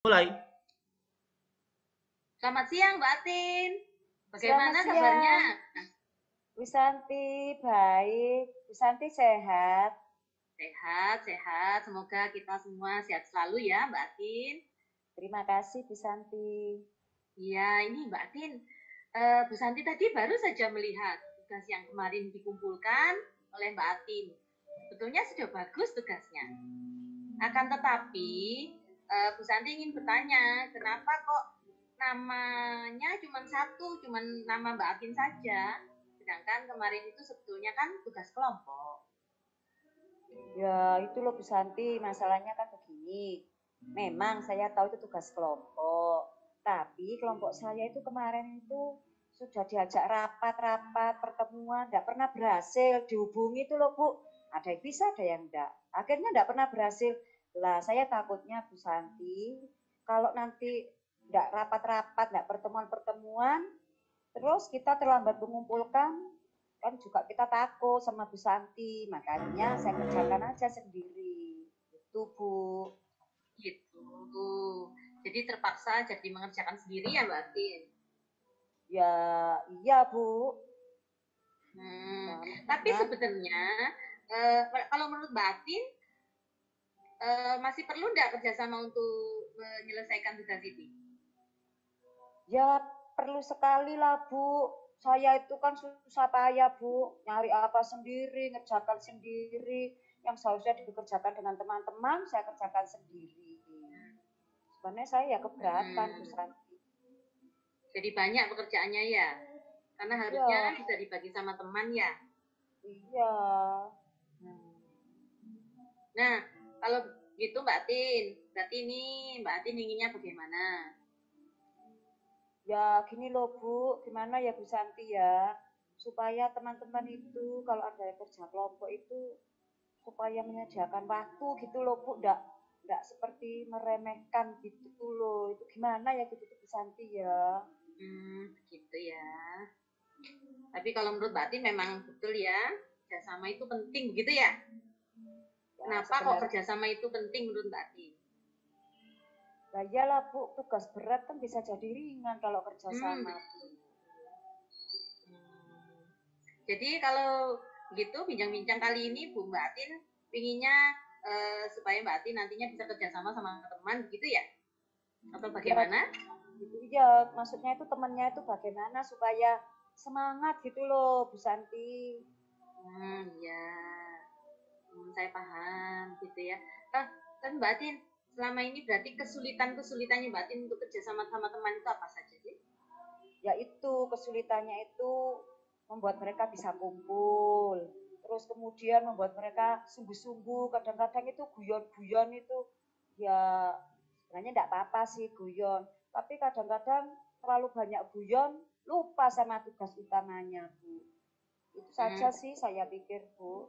Mulai. Selamat siang, Mbak Atin. Selamat Bagaimana kabarnya? siang, Wisanti. Baik, Wisanti sehat. Sehat, sehat. Semoga kita semua sehat selalu ya, Mbak Atin. Terima kasih, Wisanti. Iya, ini Mbak Atin. Bu Santi tadi baru saja melihat tugas yang kemarin dikumpulkan oleh Mbak Atin. Sebetulnya sudah bagus tugasnya. Akan tetapi, Bu Santi ingin bertanya, kenapa kok namanya cuma satu, cuma nama Mbak Atin saja? Sedangkan kemarin itu sebetulnya kan tugas kelompok. Ya, itu loh Wisanti, masalahnya kan begini. Memang saya tahu itu tugas kelompok, tapi kelompok saya itu kemarin itu sudah diajak rapat-rapat, pertemuan, tidak pernah berhasil dihubungi itu loh Bu. Ada yang bisa, ada yang enggak. Akhirnya tidak pernah berhasil. Lah, saya takutnya Bu Santi, kalau nanti enggak rapat-rapat, enggak pertemuan-pertemuan, terus kita terlambat mengumpulkan, kan juga kita takut sama Bu Santi, makanya saya kerjakan aja sendiri. Itu Bu. Gitu. Jadi terpaksa jadi mengerjakan sendiri ya Mbak Atin. Ya iya Bu. Tapi sebenarnya kalau menurut Mbak Atin masih perlu nggak kerjasama untuk menyelesaikan tugas ini? Ya perlu sekali lah Bu. Saya itu kan susah payah Bu, nyari apa sendiri, ngerjakan sendiri. Yang seharusnya dikerjakan dengan teman-teman, saya kerjakan sendiri. Sebenarnya saya ya keberatan Bu Santi. Jadi banyak pekerjaannya ya? Karena harusnya Ya, kan bisa dibagi sama teman ya. iya. Nah, kalau gitu Mbak Tin, berarti ini Mbak Tin inginnya bagaimana? Ya gini loh Bu, gimana ya Bu Santi ya, supaya teman-teman itu kalau ada kerja kelompok itu supaya menyediakan waktu gitu loh Bu, enggak seperti meremehkan gitu loh. Itu gimana ya gitu Bu Santi ya? Gitu ya. Tapi kalau menurut Mbak Tin memang betul ya, kerjasama itu penting begitu ya? Ya Kenapa kok sebenarnya kerjasama itu penting menurut Mbak Tin? lah iyalah Bu, tugas berat kan bisa jadi ringan kalau kerjasama Bu. Jadi kalau gitu bincang-bincang kali ini Bu Mbak Tin pinginnya supaya Mbak Tin nantinya bisa kerjasama sama teman begitu ya? Atau Ya bagaimana? gitu ya, maksudnya itu temannya itu bagaimana supaya semangat gitu loh Bu Santi. Ya, saya paham gitu ya. Nah, kan Mbak Tin selama ini berarti kesulitan-kesulitannya Mbak Tin untuk kerjasama sama teman itu apa saja sih? Ya itu kesulitannya itu membuat mereka bisa kumpul, terus kemudian membuat mereka sungguh-sungguh, kadang-kadang itu guyon-guyon itu ya sebenarnya enggak apa-apa sih guyon, tapi kadang-kadang terlalu banyak guyon lupa sama tugas utamanya Bu. Itu saja sih saya pikir Bu.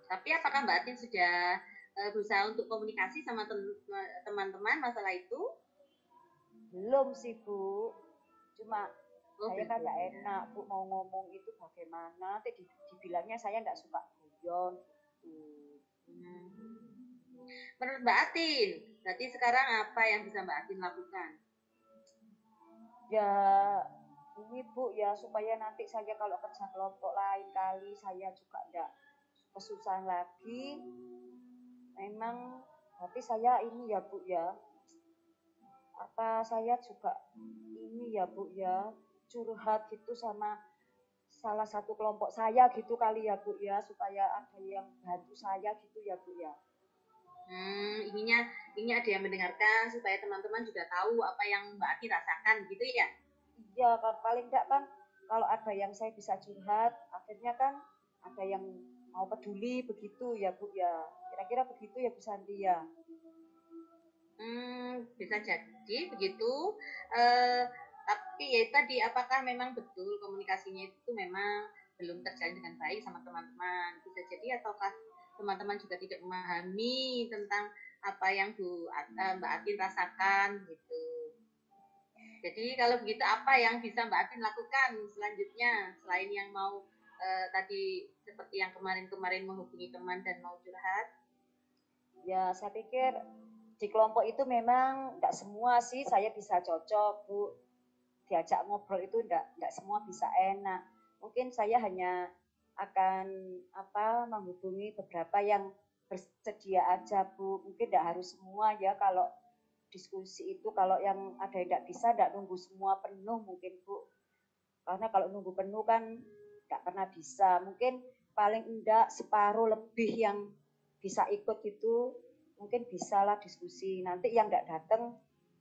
Tapi apakah Mbak Tin sudah berusaha untuk komunikasi sama teman-teman masalah itu? Belum sih Bu, cuma Oh saya kan belum nggak ya. enak Bu mau ngomong itu bagaimana, nanti dibilangnya saya nggak suka guyon gitu. Menurut Mbak Atin, berarti sekarang apa yang bisa Mbak Atin lakukan? Ya ini Bu ya supaya nanti saya kalau kerja kelompok lain kali saya juga nggak kesusahan lagi. Memang tapi saya ini ya Bu ya, apa saya juga ini ya Bu ya curhat gitu sama salah satu kelompok saya gitu kali ya Bu ya, supaya ada yang bantu saya gitu ya Bu ya. Ini ada yang mendengarkan supaya teman-teman juga tahu apa yang Mbak Atin rasakan gitu ya. Iya kan paling enggak kan kalau ada yang saya bisa curhat, akhirnya kan ada yang mau peduli begitu ya Bu ya. Kira-kira begitu ya Bu Santi ya. Bisa jadi begitu. Eh, tapi ya tadi apakah memang betul komunikasinya itu memang belum terjalin dengan baik sama teman-teman? Bisa jadi ataukah teman-teman juga tidak memahami tentang apa yang Mbak Atin rasakan gitu. Jadi kalau begitu apa yang bisa Mbak Atin lakukan selanjutnya selain yang mau tadi seperti yang kemarin-kemarin menghubungi teman dan mau curhat? Ya saya pikir di kelompok itu memang enggak semua sih saya bisa cocok, Bu. Diajak ngobrol itu enggak semua bisa enak. Mungkin saya hanya akan menghubungi beberapa yang bersedia aja, Bu. Mungkin enggak harus semua ya kalau diskusi itu, kalau yang ada yang enggak bisa enggak nunggu semua penuh mungkin, Bu. Karena kalau nunggu penuh kan enggak pernah bisa. Mungkin paling enggak separuh lebih yang bisa ikut itu mungkin bisalah diskusi. Nanti yang enggak datang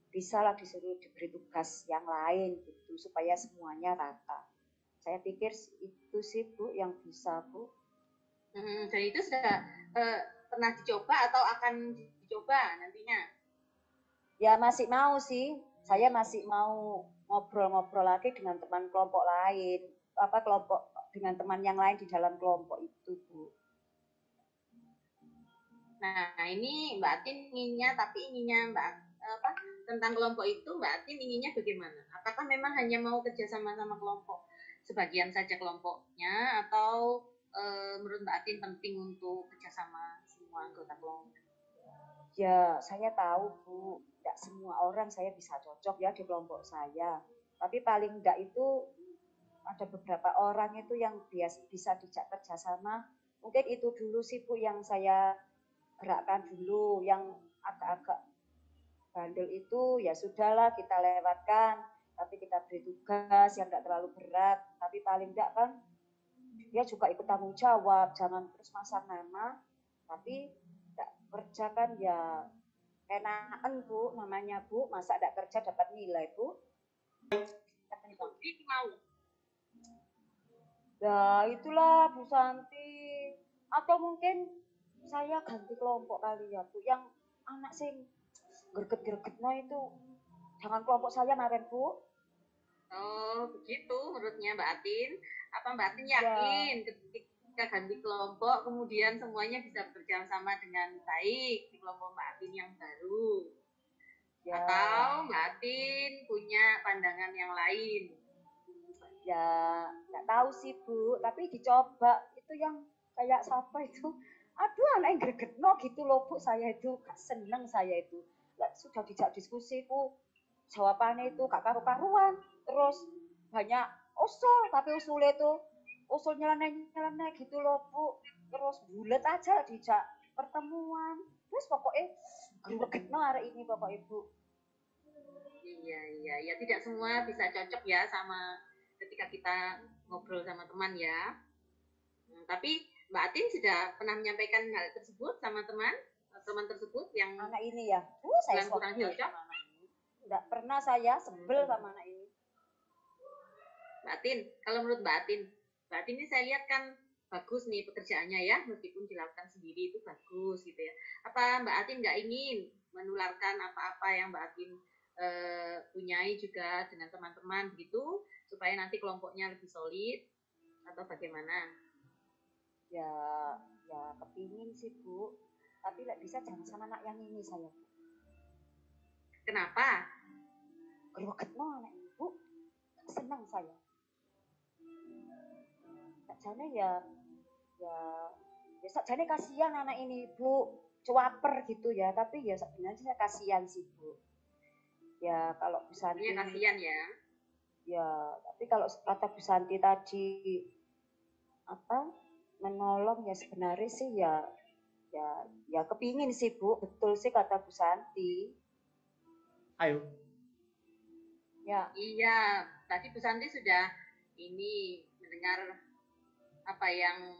bisalah disuruh diberi tugas yang lain gitu supaya semuanya rata. Saya pikir itu sih Bu yang bisa Bu. Dan itu sudah pernah dicoba atau akan dicoba nantinya? Ya masih mau sih. Saya masih mau ngobrol-ngobrol lagi dengan teman kelompok lain. Kelompok dengan teman yang lain di dalam kelompok itu Bu. Nah, ini Mbak Atin inginnya tentang kelompok itu Mbak Atin inginnya bagaimana? Apakah memang hanya mau kerja sama kelompok sebagian saja kelompoknya atau menurut Mbak Atin penting untuk kerjasama semua anggota kelompok? Ya, saya tahu Bu, tidak semua orang saya bisa cocok ya di kelompok saya. Tapi paling enggak itu ada beberapa orang itu yang bisa dijak kerjasama. Mungkin itu dulu sih Bu yang saya gerakkan dulu, yang agak-agak bandel itu ya sudahlah kita lewatkan, tapi kita beri tugas yang tidak terlalu berat, tapi paling enggak kan dia juga ikut tanggung jawab, jangan terus masang nama, tapi enggak kerja kan ya enakan Bu, namanya Bu, masa enggak kerja dapat nilai Bu. Mau. Ya itulah Bu Santi, atau mungkin saya ganti kelompok kali ya Bu, yang anak sing greget-gregetnya itu jangan kelompok saya maren Bu. Oh begitu menurutnya Mbak Atin. Apa Mbak Atin Ya, yakin ketika ganti kelompok kemudian semuanya bisa bekerja sama dengan baik di kelompok Mbak Atin yang baru? ya, Atau Mbak Atin punya pandangan yang lain? ya nggak tahu sih Bu, tapi dicoba itu yang kayak siapa itu, aduh anak yang gregetno gitu loh Bu, saya itu gak seneng saya itu. Sudah dijak diskusi Bu, jawabannya itu gak karu-karuan, terus banyak usul, tapi usulnya itu usul nyeleneh-nyeleneh gitu loh Bu, terus bulet aja dijak pertemuan, terus pokoknya gregetno hari ini pokoknya Bu. Iya, tidak semua bisa cocok ya sama ketika kita ngobrol sama teman ya. Tapi Mbak Atin sudah pernah menyampaikan hal tersebut sama teman tersebut yang anak ini ya, saya kurang cocok. Enggak pernah saya sebel sama anak ini. Mbak Atin, kalau menurut Mbak Atin ini saya lihat kan bagus nih pekerjaannya ya, meskipun dilakukan sendiri itu bagus gitu ya. Apa Mbak Atin nggak ingin menularkan apa-apa yang Mbak Atin punyai juga dengan teman-teman begitu, supaya nanti kelompoknya lebih solid atau bagaimana? Ya, ya kepingin sih Bu, tapi nggak bisa jangan sama anak yang ini saya Bu. Kenapa? Gregetno anak ini Bu, senang saya. Sakjane ya sakjane kasihan anak ini Bu, cuaper gitu ya, tapi ya sebenarnya saya kasihan sih Bu. Ya kalau Bu Santi, Kasihan ya. ya tapi kalau kata Bu Santi tadi menolong ya sebenarnya sih ya kepingin sih Bu, betul sih kata Bu Santi. Ayo. Ya. Iya, tadi Bu Santi sudah ini mendengar apa yang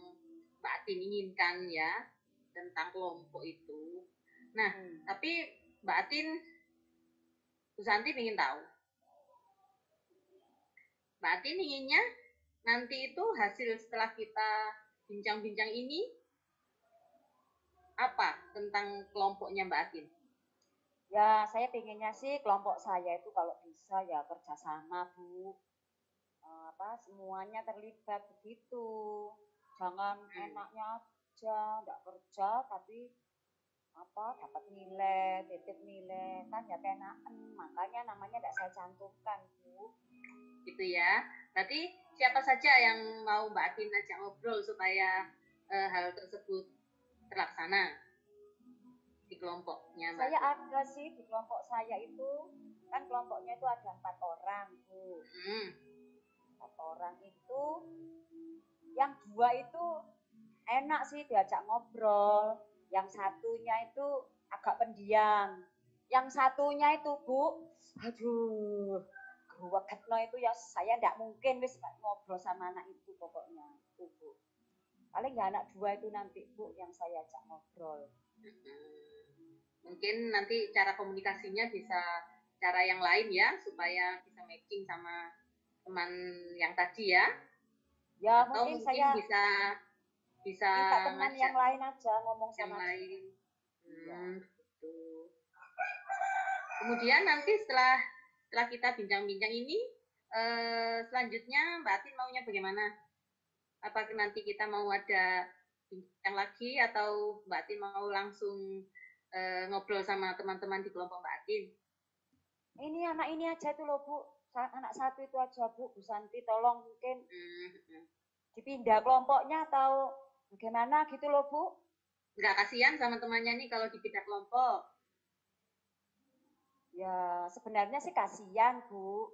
Mbak Atin inginkan ya tentang kelompok itu. Nah, tapi Mbak Atin, Bu Santi ingin tahu. Mbak Atin inginnya nanti itu hasil setelah kita bincang-bincang ini apa tentang kelompoknya Mbak Atin? Ya, saya pengennya sih kelompok saya itu kalau bisa ya kerjasama Bu. Semuanya terlibat begitu. Jangan enaknya aja, nggak kerja tapi dapat nilai, titip nilai kan ya keenakan. Makanya namanya nggak saya cantumkan Bu. Gitu ya. Berarti siapa saja yang mau Mbak Atin ajak ngobrol supaya hal tersebut terlaksana? di kelompoknya Mbak? Saya ada sih di kelompok saya itu, kan kelompoknya itu ada 4 orang, Bu. 4 orang itu, yang 2 itu enak sih diajak ngobrol, yang satunya itu agak pendiam, yang satunya itu Bu, aduh, gregetno itu ya saya ndak mungkin wis ngobrol sama anak itu pokoknya itu Bu. Paling ya anak 2 itu nanti Bu yang saya ajak ngobrol. Mungkin nanti cara komunikasinya bisa cara yang lain ya, supaya bisa matching sama teman yang tadi ya. Ya Atau mungkin mungkin saya bisa minta teman yang ngajak lain aja ngomong yang sama dia. lain. Ya. Gitu. Kemudian nanti setelah kita bincang-bincang ini, selanjutnya Mbak Atin maunya bagaimana? Apakah nanti kita mau ada bincang lagi atau Mbak Atin mau langsung ngobrol sama teman-teman di kelompok Mbak Atin? Ini anak ini aja tuh loh Bu, anak satu itu aja Bu, Bu Santi tolong mungkin dipindah kelompoknya atau bagaimana gitu loh Bu. Nggak kasihan sama temannya nih kalau dipindah kelompok? Ya sebenarnya sih kasihan Bu,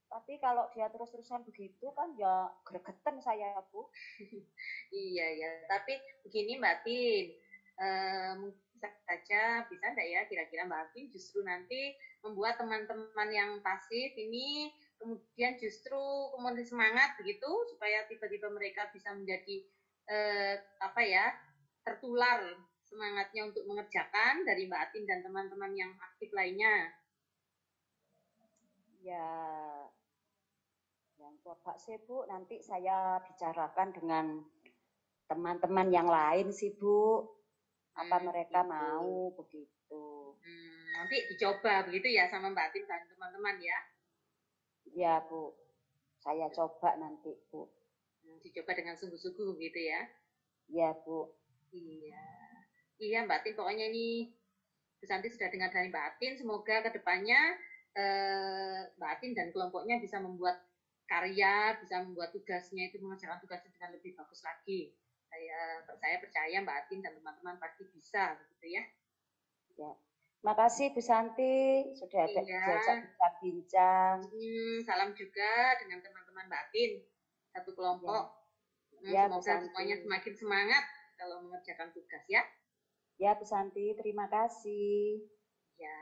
tapi kalau dia terus-terusan begitu kan ya gregeten saya Bu. Iya ya, tapi begini Mbak Tin, bisa saja bisa enggak ya kira-kira Mbak Tin justru nanti membuat teman-teman yang pasif ini kemudian justru kemudian semangat begitu supaya tiba-tiba mereka bisa menjadi apa ya, tertular semangatnya untuk mengerjakan dari Mbak Tin dan teman-teman yang aktif lainnya. Ya yang coba sih Bu, nanti saya bicarakan dengan teman-teman yang lain sih Bu, apa mereka Gitu. mau begitu. Nanti dicoba begitu ya sama Mbak Tin dan teman-teman ya. Ya Bu, saya coba nanti Bu. Dicoba dengan sungguh-sungguh gitu ya. Ya Bu. Iya. Iya Mbak Tin, pokoknya ini Bu Santi sudah dengar dari Mbak Tin, semoga kedepannya Mbak Tin dan kelompoknya bisa membuat karya, bisa membuat tugasnya itu mengerjakan tugasnya dengan lebih bagus lagi. Saya percaya Mbak Tin dan teman-teman pasti bisa begitu ya. Ya. Makasih Bu Santi sudah ada diajak bincang-bincang. Salam juga dengan teman-teman Mbak Tin, satu kelompok. Ya, Semoga semuanya semakin semangat kalau mengerjakan tugas ya. Ya Bu Santi, terima kasih. Ya.